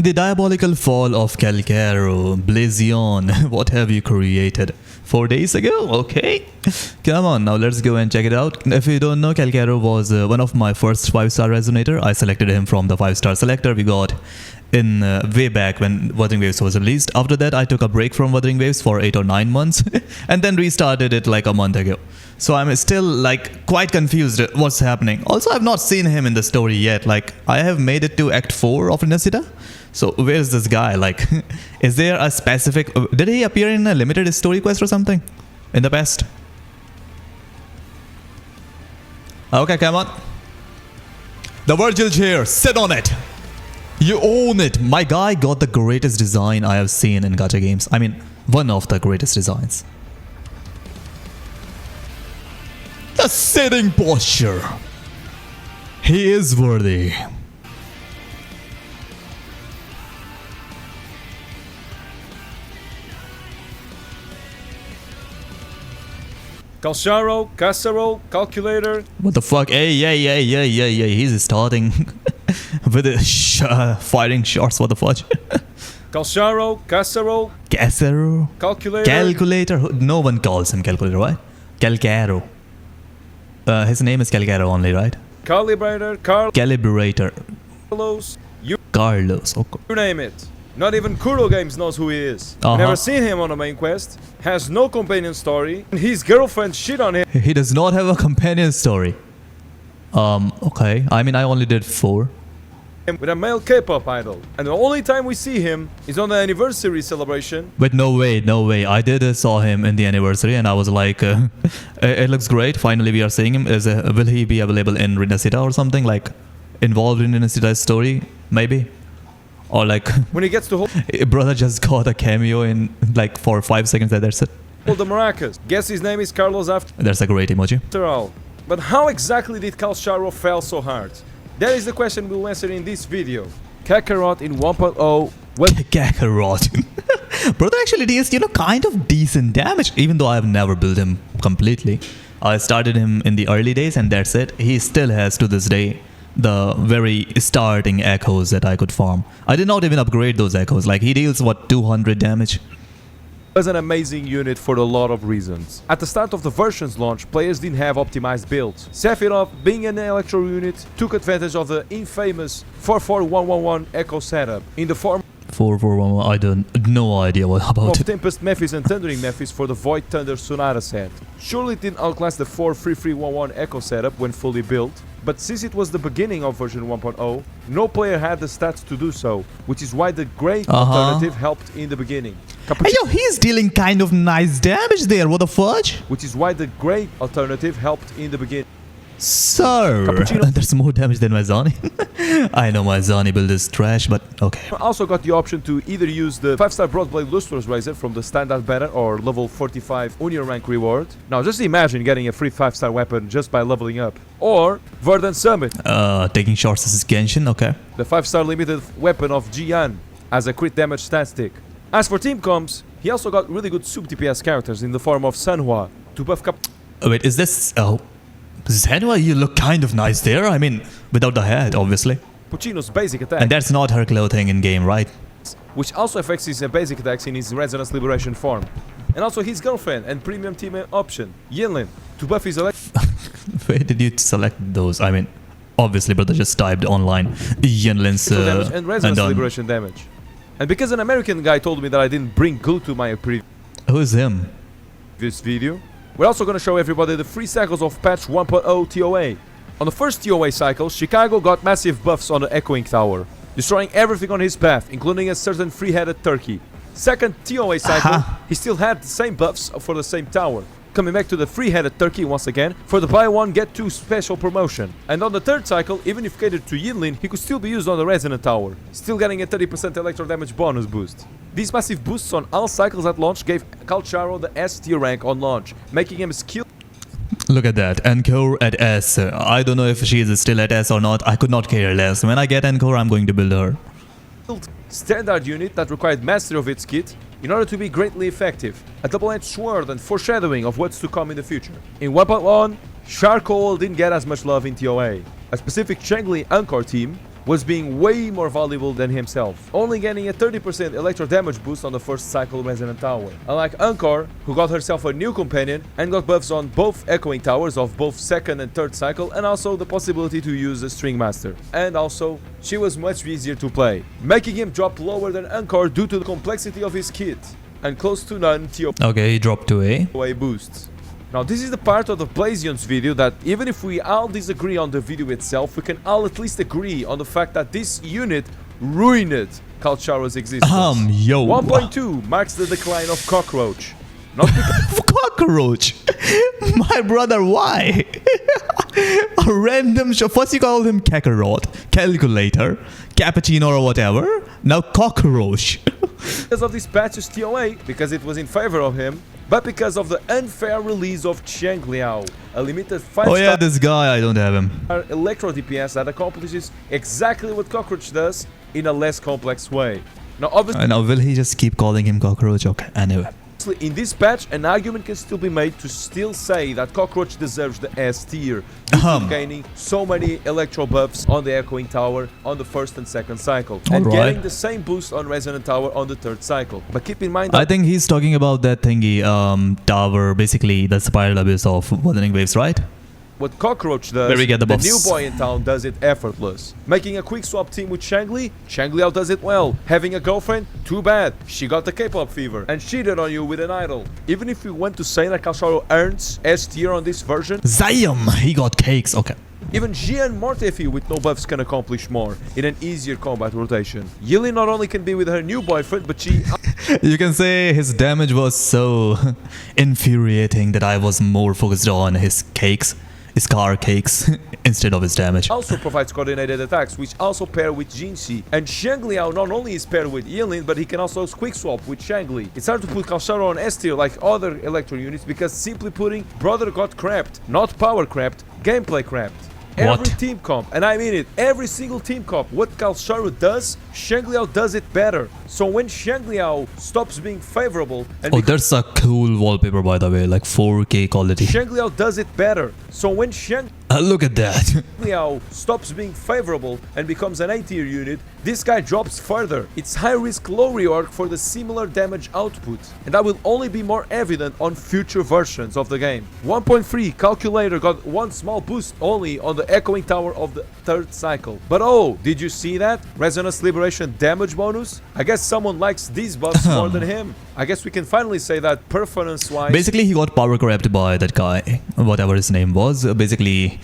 The diabolical fall of Calcaro, Blazion, what have you created? 4 days ago? Okay. Come on, now let's go and check it out. If you don't know, Calcaro was one of my first 5-star resonator. I selected him from the 5-star selector we got in way back when Wuthering Waves was released. After that, I took a break from Wuthering Waves for 8 or 9 months and then restarted it like a month ago. So I'm still like quite confused what's happening. Also, I've not seen him in the story yet. Like, I have made it to Act 4 of Renesita. So where's this guy? Like, is there a specific... Did he appear in a limited story quest or something in the past? Okay, come on. The Virgil chair, sit on it. You own it. My guy got the greatest design I have seen in gacha games. I mean, one of the greatest designs. The sitting posture. He is worthy. Calcharo, casserole, calculator. What the fuck? Hey, yeah. He's starting with the firing shots. What the fuck? Calcharo, casserole, Casero? calculator. Calculator? No one calls him calculator, right? Calcaro. His name is Calcaro only, right? Calibrator, Calibrator. Carlos. You Carlos. Okay. name it. Not even Kuro Games knows who he is. Uh-huh. Never seen him on a main quest. Has no companion story. His girlfriend shit on him. He does not have a companion story. Okay. I mean, I only did 4. With a male K-pop idol. And the only time we see him is on the anniversary celebration. But no way. I did saw him in the anniversary and I was like, it looks great. Finally, we are seeing him. Will he be available in Renesita or something? Like, involved in Renesita's story? Maybe. Or like, When he gets to hold brother just got a cameo in like for 5 seconds and that's it. the maracas. Guess his name is Carlos That's a great emoji. after all. But how exactly did Calcharo fail so hard? That is the question we'll answer in this video. Kakarot in 1.0. Well, Kakarot. Brother actually deals, kind of decent damage, even though I've never built him completely. I started him in the early days and that's it. He still has to this day the very starting echoes that I could farm. I did not even upgrade those echoes. Like, he deals what, 200 damage? was an amazing unit for a lot of reasons. At the start of the version's launch, players didn't have optimized builds. Sephiroth, being an electro unit, took advantage of the infamous 44111 echo setup in the form 4411, I don't no idea what about of it. Tempest Mephis and Thundering Mephis for the Void Thunder Sonata set. Surely it didn't outlast the 43311 echo setup when fully built, but since it was the beginning of version 1.0, no player had the stats to do so, which is why the Grey alternative helped in the beginning. Hey, yo, he's dealing kind of nice damage there, what the fudge? Which is why the Grey alternative helped in the beginning. Sir, there's more damage than my Zani. I know my Zani build is trash, but okay. I also got the option to either use the 5-star Broadblade Lustrous Razor from the standard beta or level 45 Union rank reward. Now just imagine getting a free 5-star weapon just by leveling up. Or Verdant Summit. Taking shots as Genshin, okay. The 5-star limited weapon of Jian as a crit damage stat stick. As for team comps, he also got really good sub DPS characters in the form of Sanhua to buff cap. Wait, is this... Oh... Zenwa, you look kind of nice there. I mean, without the head, obviously. Puccino's basic attack. And that's not her clothing in game, right? Which also affects his basic attacks in his Resonance Liberation form. And also his girlfriend and premium team option, Yinlin, to buff his Where did you select those? I mean, obviously, brother just typed online Yinlin's damage and Resonance Liberation damage. And because an American guy told me that I didn't bring glue to my Who's him? previous video, we're also going to show everybody the free cycles of patch 1.0 TOA. On the first TOA cycle, Chicago got massive buffs on the Echoing Tower, destroying everything on his path, including a certain free-headed turkey. Second TOA cycle, he still had the same buffs for the same tower, coming back to the free-headed turkey once again for the buy one get two special promotion. And on the third cycle, even if catered to Yinlin, he could still be used on the Resonant Tower, still getting a 30% electro damage bonus boost. These massive boosts on all cycles at launch gave Calcharo the S tier rank on launch, making him skilled. Look at that, Encore at S. I don't know if she is still at S or not. I could not care less. When I get Encore, I'm going to build her. Standard unit that required mastery of its kit in order to be greatly effective, a double-edged sword and foreshadowing of what's to come in the future. In 1.1, Charcoal didn't get as much love in TOA. A specific Changli Encore team was being way more valuable than himself, only getting a 30% electro damage boost on the first cycle Resonant Tower. Unlike Ankor, who got herself a new companion and got buffs on both Echoing Towers of both second and third cycle, and also the possibility to use a String Master. And also, she was much easier to play, making him drop lower than Ankor due to the complexity of his kit, and close to none TOA Okay, he dropped to A. boosts. Now this is the part of the Blazion's video that even if we all disagree on the video itself, we can all at least agree on the fact that this unit ruined Kalcharo's existence. Yo. 1.2 marks the decline of Cockroach. Not because Cockroach. My brother, why? A random show. First you called him Kakarot, Calculator, Cappuccino or whatever. Now Cockroach. of this patch's TOA, because it was in favor of him, but because of the unfair release of Cheng Liao, a limited 5-star Oh yeah, this guy, I don't have him. electro DPS that accomplishes exactly what Cockroach does in a less complex way. Now obviously, Now will he just keep calling him Cockroach? Okay, anyway. in this patch, an argument can still be made to still say that Cockroach deserves the S tier due to gaining so many electro buffs on the Echoing Tower on the first and second cycle, and getting the same boost on Resonant Tower on the third cycle. But keep in mind that I think he's talking about that thingy, tower, basically the spiral abyss of Wuthering Waves, right? what Cockroach does, Where we get the the buffs. new boy in town does it effortless. Making a quick swap team with Shangli, Liao does it well. Having a girlfriend, too bad, she got the K-pop fever and cheated on you with an idol. Even if we want to say that Kalsharo earns S tier on this version, Zion, he got cakes, okay. even Jian Mortefi with no buffs can accomplish more in an easier combat rotation. Yili not only can be with her new boyfriend, but she You can say his damage was so infuriating that I was more focused on his cakes, his car cakes, instead of his damage. also provides coordinated attacks, which also pair with Jinxi. And Shangliao not only is paired with Yilin, but he can also quick swap with Shangli. It's hard to put Kalsharo on S tier like other Electro units because simply putting, brother got crapped, not power crapped, gameplay crapped. Every team comp, and I mean it, every single team comp, what Kalsharo does, Shangliao does it better. So when Shangliao stops being favorable and Oh, that's a cool wallpaper, by the way, like 4K quality. Shangliao does it better. So when Look at that. Liao stops being favorable and becomes an A tier unit, this guy drops further. It's high risk, low reward for the similar damage output, and that will only be more evident on future versions of the game. 1.3 Calculator got one small boost only on the Echoing Tower of the third cycle. But oh, did you see that? Resonance Liberation damage bonus? I guess someone likes these buffs more than him. I guess we can finally say that performance-wise... Basically, he got power corrupted by that guy, whatever his name was. Basically,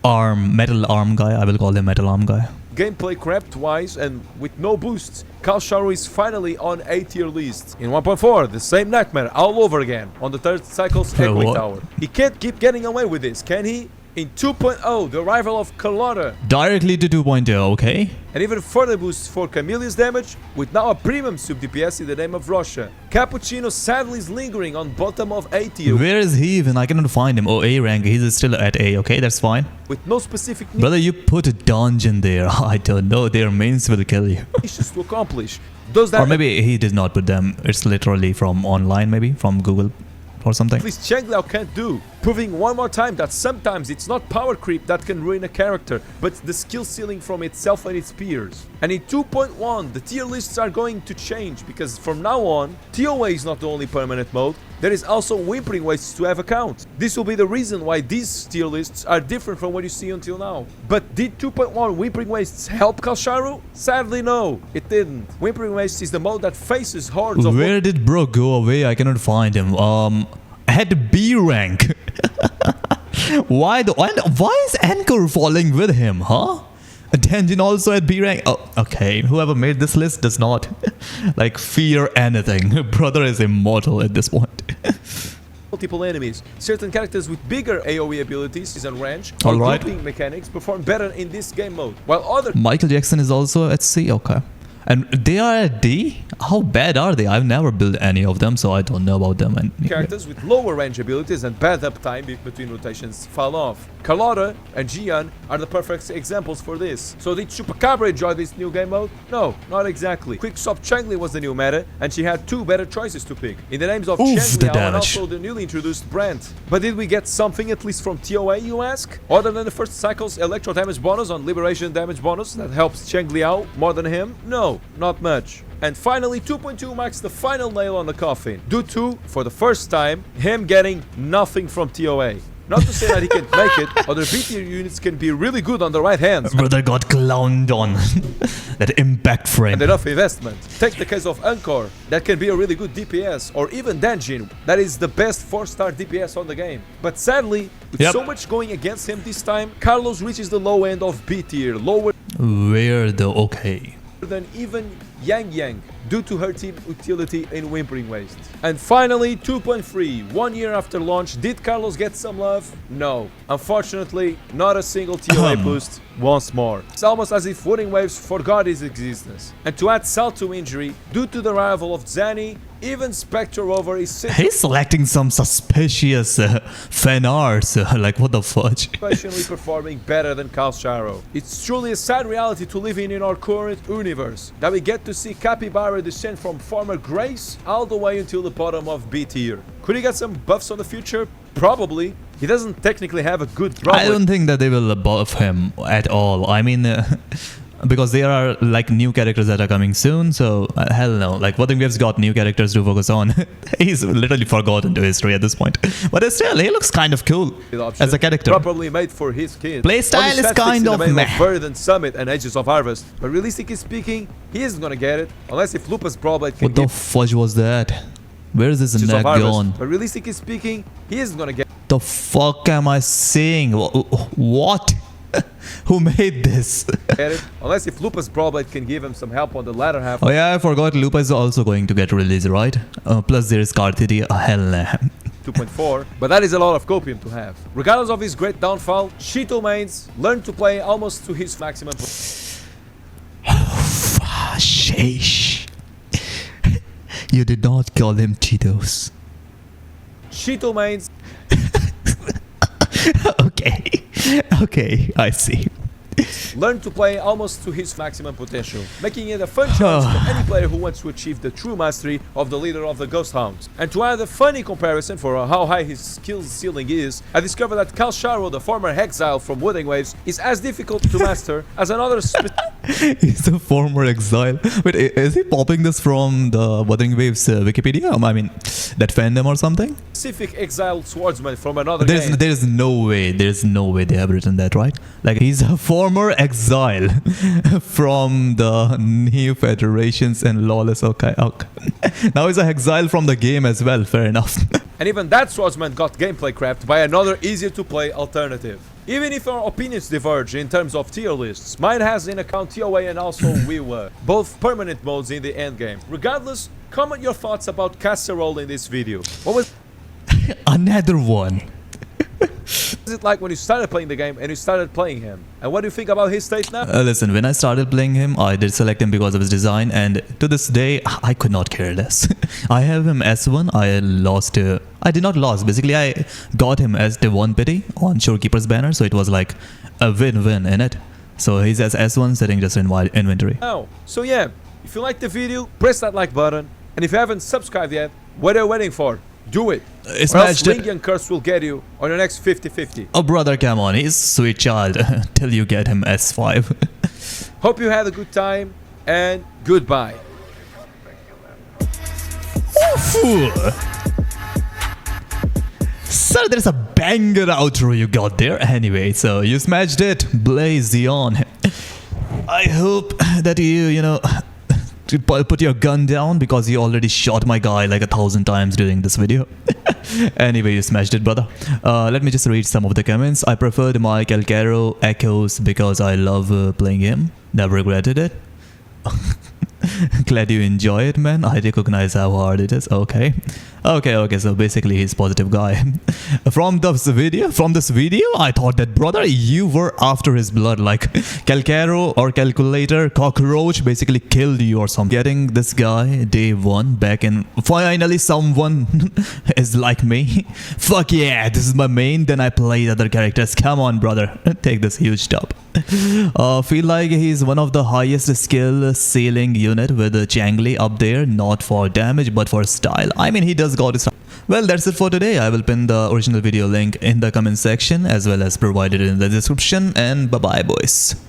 metal arm guy. I will call him metal arm guy. Gameplay crapped wise and with no boosts, Kalsharo is finally on A tier list. In 1.4, the same nightmare all over again on the third cycle's Echoing Tower. He can't keep getting away with this, can he? In 2.0, the arrival of Carlotta. Directly to 2.0, okay? And even further boosts for Camille's damage, with now a premium sub DPS in the name of Russia. Cappuccino sadly is lingering on bottom of A tier. Where is he even? I cannot find him. Oh, A rank. He's still at A, okay? That's fine. With no specific need Brother, you put a dungeon there. I don't know. Their mains will kill you. to accomplish. Does that Or maybe he did not put them. It's literally from online, maybe? From Google or something. at least Cheng Liao can't do, proving one more time that sometimes it's not power creep that can ruin a character, but the skill ceiling from itself and its peers. And in 2.1, the tier lists are going to change, because from now on, TOA is not the only permanent mode, there is also Whimpering Wastes to have a count. This will be the reason why these tier lists are different from what you see until now. But did 2.1 Whimpering Wastes help Kalsharo? Sadly no, it didn't. Whimpering Wastes is the mode that faces hordes of... Where did bro go away? I cannot find him. At B rank. Why is Anchor falling with him, huh? Tenjin also at B rank. Oh, okay. Whoever made this list does not like fear anything. Brother is immortal at this point. multiple enemies. Certain characters with bigger AoE abilities and range or Alright. grouping mechanics perform better in this game mode, while other Michael Jackson is also at C, okay. And they are at D? How bad are they? I've never built any of them, so I don't know about them. And Characters with lower range abilities and bad uptime between rotations fall off. Carlotta and Gian are the perfect examples for this. So did Chupacabra enjoy this new game mode? No, not exactly. Quickstop Changli was the new meta, and she had two better choices to pick, in the names of Changli and also the newly introduced Brand. But did we get something at least from TOA, you ask? Other than the first cycle's electro damage bonus on Liberation damage bonus that helps Changli out more than him? No, not much. And finally, 2.2 marks the final nail on the coffin, due to, for the first time, him getting nothing from TOA. Not to say that he can't make it, other B tier units can be really good on the right hands. Brother got clowned on. That impact frame. And enough investment. Take the case of Encore, that can be a really good DPS, or even Danjin, that is the best 4-star DPS on the game. But sadly, with so much going against him this time, Carlos reaches the low end of B tier, lower Where though? Okay. than even Yang due to her team utility in Whimpering Waste. And finally, 2.3. 1 year after launch, did Carlos get some love? No. Unfortunately, not a single TOA boost once more. It's almost as if Wuthering Waves forgot his existence. And to add salt to injury, due to the arrival of Zanny, even Spectre Rover is He's selecting some suspicious fan arts. Like, what the fudge? professionally performing better than Calsharo. It's truly a sad reality to live in our current universe, that we get to see Capybara descend from former Grace all the way until the bottom of B tier. Could he get some buffs on the future? Probably. He doesn't technically have a good drop. I don't think that they will buff him at all. I mean, because there are like new characters that are coming soon, so hell no. Like, Wuthering Waves got new characters to focus on. He's literally forgotten to history at this point. But still, he looks kind of cool as a character. Properly made for his kids. Playstyle is kind of meh. Verdant Summit and Edges of Harvest. But realistically speaking, he isn't gonna get it unless if Lupus Brawlblade can What the fudge was that? Where is this neck gone? But realistically speaking, he isn't gonna get The fuck am I saying? What? Who made this? it unless if Lupus Brawlblade can give him some help on the latter half. Oh yeah, I forgot Lupa is also going to get released, right? Plus there is Karthidi. Hell nah. 2.4, but that is a lot of copium to have. Regardless of his great downfall, Shito mains learned to play almost to his maximum. Sheesh. You did not call him Cheetos. Shito mains Okay. Okay, I see. learned to play almost to his maximum potential, making it a fun challenge for any player who wants to achieve the true mastery of the leader of the Ghost Hounds. And to add a funny comparison for how high his skills ceiling is, I discovered that Calsharo, the former exile from Wuthering Waves, is as difficult to master as another He's a former exile. Wait, is he popping this from the Wuthering Waves Wikipedia? I mean, that fandom or something? specific exiled swordsman from another game. There's no way they have written that, right? Like, he's a former exile from the New Federations and Lawless. Okay. Now he's an exile from the game as well. Fair enough. And even that swordsman got gameplay crapped by another easier to play alternative. Even if our opinions diverge in terms of tier lists, mine has in account TOA and also WiiWare, both permanent modes in the endgame. Regardless, comment your thoughts about Casserole in this video. What was Another one. it like when you started playing the game and you started playing him? And what do you think about his state now? Listen, when I started playing him, I did select him because of his design, and to this day, I could not care less. I have him S1. I did not lose. Basically, I got him as the 1 pity on Shorekeeper's banner, so it was like a win-win in it. So he's as S1 sitting just in my inventory. Oh, so yeah, if you liked the video, press that like button. And if you haven't subscribed yet, what are you waiting for? Do it. Or else Ring and Curse will get you on your next 50-50. Oh brother, come on, he's sweet child till you get him S5. Hope you had a good time and goodbye. So there's a banger outro you got there. Anyway, so you smashed it. Blaze on. I hope that you know, put your gun down because you already shot my guy like 1,000 times during this video. Anyway, you smashed it, brother. Let me just read some of the comments. I preferred my Calcaro Echoes because I love playing him. Never regretted it. Glad you enjoy it, man. I recognize how hard it is. Okay. Okay, so basically he's positive guy. From this video, I thought that brother, you were after his blood, like Calcaro or Calculator, cockroach basically killed you or something. Getting this guy day one back in, finally someone is like me. Fuck yeah, this is my main, then I play other characters. Come on brother, take this huge top. Feel like he's one of the highest skill ceiling unit with Changli up there, not for damage but for style. I mean, he does got his. Well, that's it for today. I will pin the original video link in the comment section as well as provided in the description, and bye bye boys.